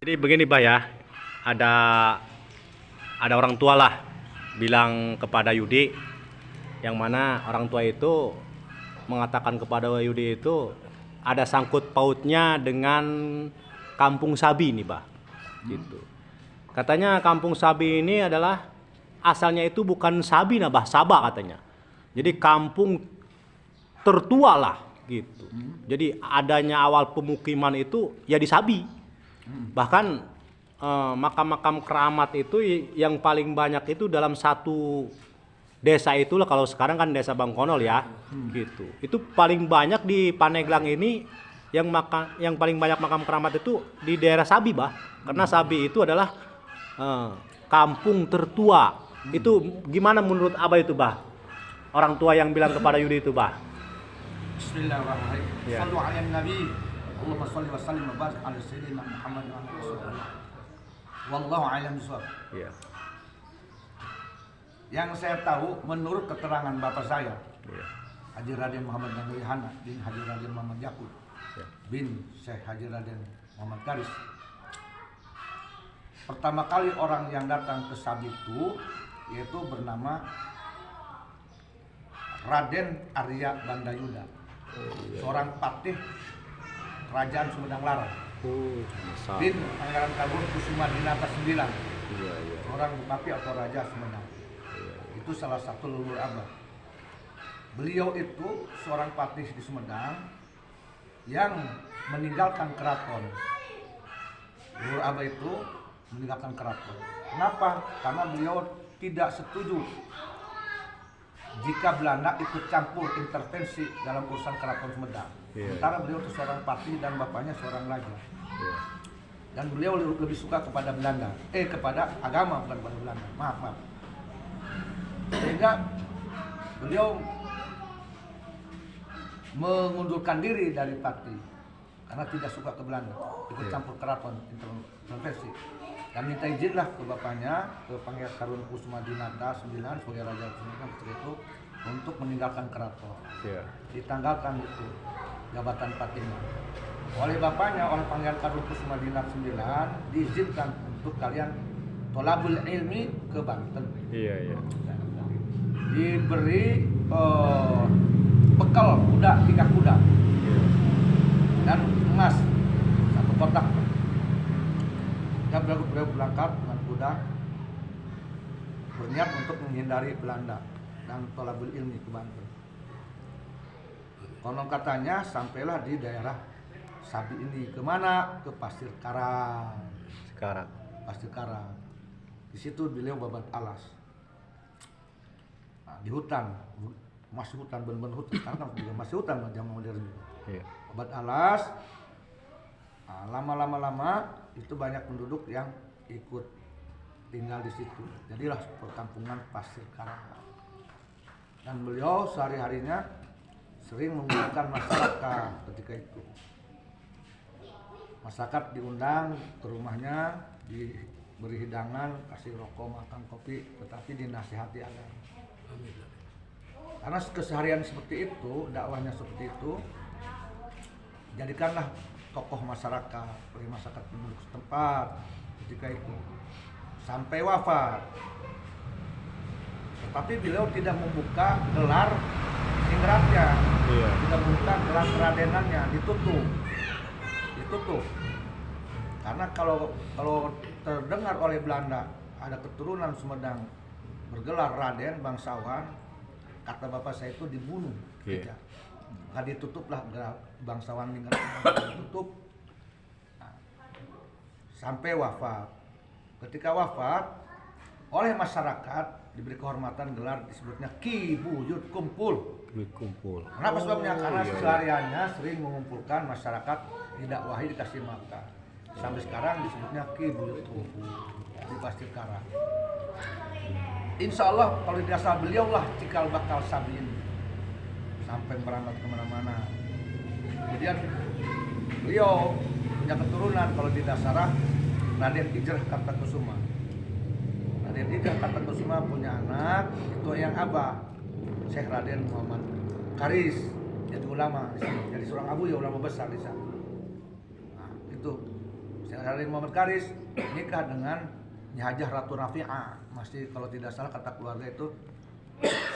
Jadi begini Bah ya, ada orang tua lah bilang kepada Yudi, yang mana orang tua itu mengatakan kepada Yudi itu ada sangkut pautnya dengan Kampung Sabi nih Bah, gitu. Katanya Kampung Sabi ini adalah asalnya itu bukan Sabi nah Bah, Sabah katanya. Jadi kampung tertua lah gitu. Jadi adanya awal pemukiman itu ya di Sabi. Bahkan makam-makam keramat itu yang paling banyak itu dalam satu desa itulah, kalau sekarang kan desa Bangkonol ya, gitu. Itu paling banyak di Paneglang ini yang paling banyak makam keramat itu di daerah Sabi, Bah. Karena Sabi itu adalah kampung tertua. Itu gimana menurut Abah itu, Bah? Orang tua yang bilang kepada Yudi itu, Bah. Bismillahirrahmanirrahim. Ya. Shallu ala nabi. Allahumma shalli wa sallim wa barik ala sayyidina Muhammad wa ala alihi. Wallahu a'lam bishawab. Iya. Yang saya tahu menurut keterangan bapak saya, Iya. Haji Raden Muhammad Nangwi Hana bin Haji Raden Muhammad Yakub Ya. bin Syekh Haji Raden Muhammad Karis. Pertama kali orang yang datang ke Sabi itu yaitu bernama Raden Arya Bandayuda, seorang patih kerajaan Sumedang Larang, bin Pangeran Kagun Kusuma Dinata 9, Iya, iya. seorang bupati atau raja Sumedang. Itu salah satu leluhur Abah. Beliau itu seorang patih di Sumedang yang meninggalkan keraton. Leluhur Abah itu meninggalkan keraton. Kenapa? Karena beliau tidak setuju jika Belanda ikut campur intervensi dalam urusan keraton Sumedang. Iya. Sementara beliau itu seorang patih dan bapaknya seorang raja. Iya. Dan beliau lebih suka kepada Belanda, kepada agama bukan kepada Belanda. Maaf. Sehingga beliau mengundurkan diri dari patih karena tidak suka ke Belanda, ikut campur keraton intervensi. Dan minta izinlah ke bapaknya, ke Pangeran Karun Kusuma Dinata 9 sebagai raja Sumedang ketika itu untuk meninggalkan keraton. Iya. Ditanggalkan itu jabatan patihnya. Oleh bapaknya, oleh Pangeran Karun Kusuma Dinata 9 diizinkan untuk kalian tolabul ilmi ke Banten. Iya, iya. Diberi bekal kuda 3 kuda dan emas 1 kotak. Dan beliau berangkat dengan kuda berniat untuk menghindari Belanda dan tolabul ilmi ke Banten. Konon katanya sampailah di daerah Sabi ini, kemana? Ke Pasir Karang. Sekarang. Pasir Karang. Di situ beliau babat alas. Nah, di hutan, masih hutan, benar-benar hutan. Sekarang juga masih hutan zaman modern juga. Iya. Babat alas. Nah, lama-lama itu banyak penduduk yang ikut tinggal di situ. Jadilah perkampungan Pasir Karang. Dan beliau sehari-harinya sering mengumpulkan masyarakat ketika itu. Masyarakat diundang ke rumahnya, diberi hidangan, kasih rokok, makan kopi, tetapi dinasihati agama. Karena keseharian seperti itu, dakwahnya seperti itu, jadikanlah tokoh masyarakat, oleh masyarakat penduduk setempat ketika itu sampai wafat. Tetapi beliau tidak membuka gelar ingratnya, Iya. tidak membuka gelar keradenannya, ditutup. Karena kalau terdengar oleh Belanda ada keturunan Sumedang bergelar Raden bangsawan, kata bapak saya itu dibunuh. Iya. Maka ditutuplah gelar bangsawan dengan ditutup. Nah, sampai wafat. Ketika wafat, oleh masyarakat diberi kehormatan gelar disebutnya Ki Buyut Kumpul. Duit kumpul. Kenapa sebabnya? Karena iya, iya. sehariannya sering mengumpulkan masyarakat, didakwahi, dikasih makan. Sampai sekarang disebutnya Ki Buyut Kumpul di Pasir Karang. Insya Allah kalau dirasa beliau lah cikal bakal Sabi ini sampai merambat kemana-mana. Kemudian beliau punya keturunan kalau di Dasarah Raden Ijrah Kartakusuma. Raden Ijrah Kartakusuma punya anak itu yang Abah, Syekh Raden Muhammad Karis, jadi ulama di sini, jadi seorang abu ya ulama besar di sana. Nah, itu Syekh Raden Muhammad Karis nikah dengan Nyi Hajah Ratu Rafi'ah. Masih kalau tidak salah kata keluarga itu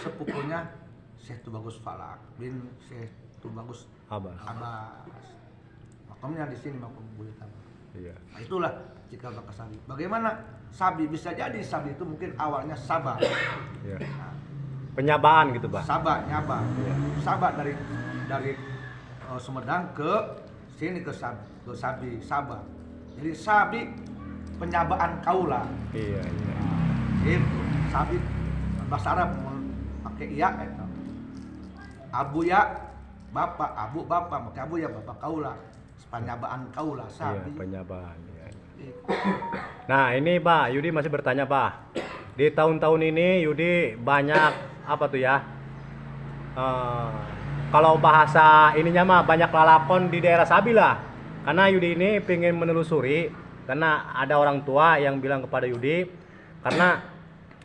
sepupunya Syekh Tubagus Falak bin Syekh Tubagus Abbas. Makamnya di sini, makam Buyut Abah. Iya. Nah, itulah cikal bakal Sabi. Bagaimana Sabi? Bisa jadi Sabi itu mungkin awalnya Sabah. Iya. Nah, Penyabaan gitu, Bah. Sabah, Nyabah. Iya. Sabah dari Sumedang ke sini ke Sabi, Sabah. Jadi Sabi penyabaan kaula. Iya. Itu Sabi bahasa Arab pakai iya eta. Abu ya bapak, abu bapak, pakai abu ya bapak kaula. Penyabaan kaula Sabi. Iya, penyabaan. Iya. Gitu. Nah, ini Pak Yudi masih bertanya, Pak. Di tahun-tahun ini Yudi banyak apa tuh ya? Kalau bahasa ininya mah banyak lalakon di daerah Sabi lah. Karena Yudi ini pengen menelusuri, karena ada orang tua yang bilang kepada Yudi, karena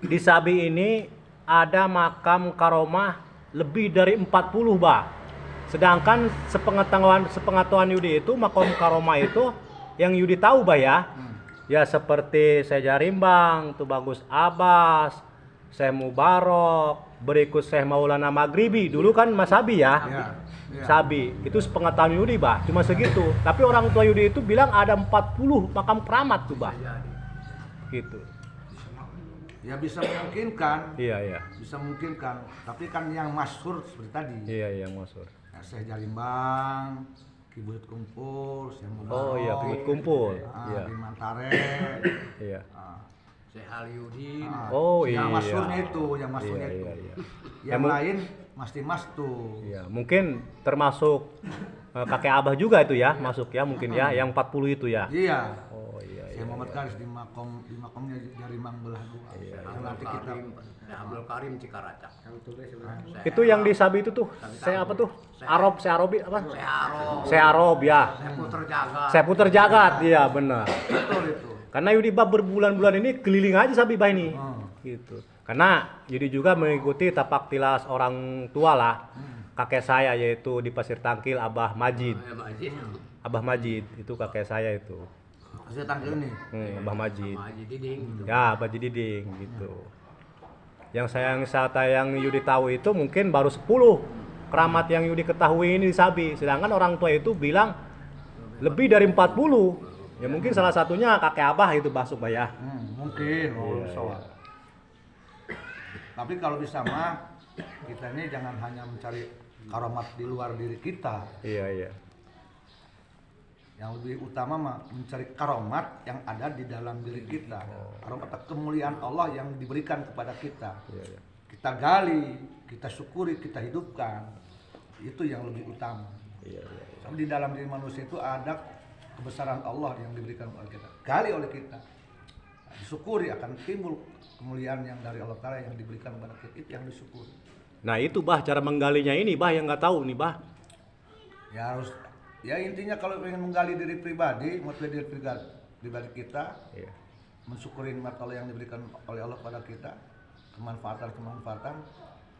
di Sabi ini ada makam karomah lebih dari 40, Bah. Sedangkan sepengetahuan Yudi itu makam karomah itu yang Yudi tahu, Bah ya. Ya seperti Syekh Jarimbang, Tubagus Abbas, Syekh Mubarok, berikut Syekh Maulana Maghribi. Dulu kan Mas Sabi ya. Iya. Sabi. Itu sepengetahuan Yudi, Bah. Cuma segitu. Tapi orang tua Yudi itu bilang ada 40 makam keramat tuh, Bah. Gitu. Ya bisa memungkinkan. Iya. Bisa memungkinkan. Tapi kan yang masyhur seperti tadi. Iya, maksud. Ya, Syekh Jarimbang, Ki Buyut Kumpul, Syekh Mubarok. Oh iya, Buyut Kumpul. Iya. Di Mantare. Iya. Syekh Aliuddin. Oh Yang iya. masyhurnya itu, yang masyhurnya Iya, itu. iya. Yang Emang- lain mesti mas tuh. Iya, mungkin termasuk kakek Abah juga itu ya, masuk ya mungkin ya, yang 40 itu ya. Iya. Oh iya. Syekh Muhammad Karis di makomnya Jarimbang belah dua. Iya, Yang nanti kita Abdul Karim Cikaracak. Itu yang di Sabi itu tuh, saya apa tuh? Saya Arobi apa? Searo. Saya Arob ya. Saya Puter Jagat. Saya Puter Jagat, iya benar. betul itu. Karena Yudi Bah berbulan-bulan ini keliling aja Sabi Bah ini. Gitu. Karena Yudi juga mengikuti tapak tilas orang tua lah. Kakek saya yaitu di Pasir Tangkil Abah Majid. Abah Majid itu kakek saya itu. Hasil tangkil nih. Abah Majid. Sama Haji Diding gitu. Ya, Abah Diding gitu. Yang yang Yudi tahu itu mungkin baru 10 keramat yang Yudi ketahui ini di Sabi. Sedangkan orang tua itu bilang lebih dari 40. Ya mungkin salah satunya kakek Abah itu masuk Bah ya. Mungkin. Iya, So. iya. Tapi kalau bisa mah kita ini jangan hanya mencari karomat di luar diri kita. Iya. Yang lebih utama mah mencari karomat yang ada di dalam diri kita. Karomat atau kemuliaan Allah yang diberikan kepada kita. Iya. Kita gali, kita syukuri, kita hidupkan. Itu yang lebih utama. Iya. Sama di dalam diri manusia itu ada kebesaran Allah yang diberikan kepada kita. Gali oleh kita. Disyukuri akan timbul kemuliaan yang dari Allah Ta'ala yang diberikan kepada kita. Itu yang disyukuri. Nah itu Bah cara menggalinya ini Bah yang nggak tahu nih Bah. Ya harus, ya intinya kalau ingin menggali diri pribadi, motivasi diri pribadi kita, Iya. mensyukuri nikmat Allah yang diberikan oleh Allah kepada kita, kemanfaatan,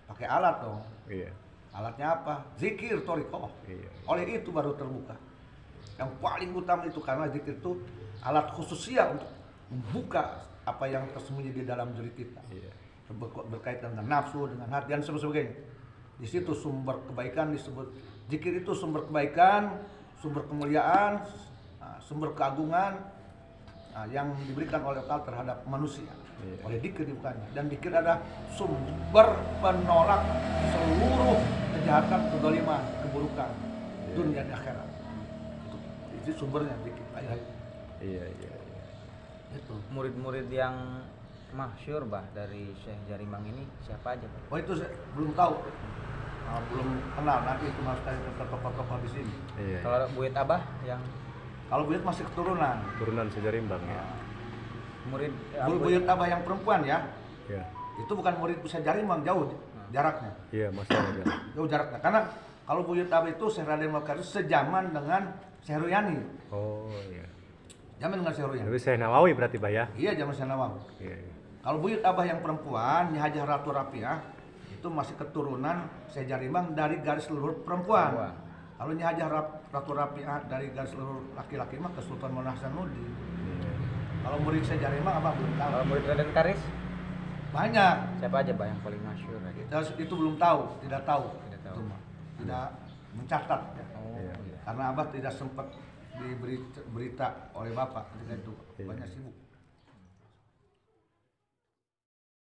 pakai alat dong. Iya. Alatnya apa? Zikir, thariqah. Iya. Oleh itu baru terbuka. Yang paling utama itu karena zikir itu alat khususnya untuk membuka apa yang tersembunyi di dalam diri kita. Iya. Berkaitan dengan nafsu, dengan hati dan sebagainya. Di situ sumber kebaikan disebut zikir itu sumber kebaikan, sumber kemuliaan, sumber keagungan yang diberikan oleh Allah terhadap manusia. Iya. Oleh zikir dibukanya. Dan zikir adalah sumber penolak seluruh kejahatan, kezaliman, keburukan dunia dan akhirat. Itu sumbernya zikir. Iya. Itu. Murid-murid yang masyhur Bah dari Syekh Jarimbang ini siapa aja Bah? Oh itu saya belum tahu, belum kenal. Nanti itu harus tanya ke tokoh-tokoh di sini. Iya. Kalau Buyut Abah yang Kalau Buyut masih keturunan. Turunan Sejarimbang ya. murid Buyut Abah yang perempuan ya, Iya. itu bukan murid Syekh Jarimbang, jauh jaraknya. Iya masalahnya. Jauh jaraknya. Karena kalau Buyut Abah itu Syekh Raden Muhammad Karis sejaman dengan Syekh Ruyani. Oh iya. Zaman dengan Syekh Ruyani. Tapi saya Nawawi berarti Bah ya. Iya, zaman Syekh Nawawi. Iya. Kalau Buyut Abah yang perempuan, Nyi Hajah Ratu Rafi'ah, itu masih keturunan Syekh Jarimbang dari garis leluhur perempuan. Kalau Nyi Hajah Ratu Rapiah dari garis leluhur laki-laki mah ke Sultan Maulana Hasanuddin. Kalau murid Syekh Jarimang abah belum tahu. Kalau murid Raden Karis Banyak. siapa aja Bah yang paling masyhur gitu? Itu belum tahu, tidak tahu. Tidak tahu. Itu mah. Tidak mencatat ya. Oh, Iya. iya. Karena abah tidak sempat diberi berita oleh bapak ketika itu. Iya. Banyak sibuk.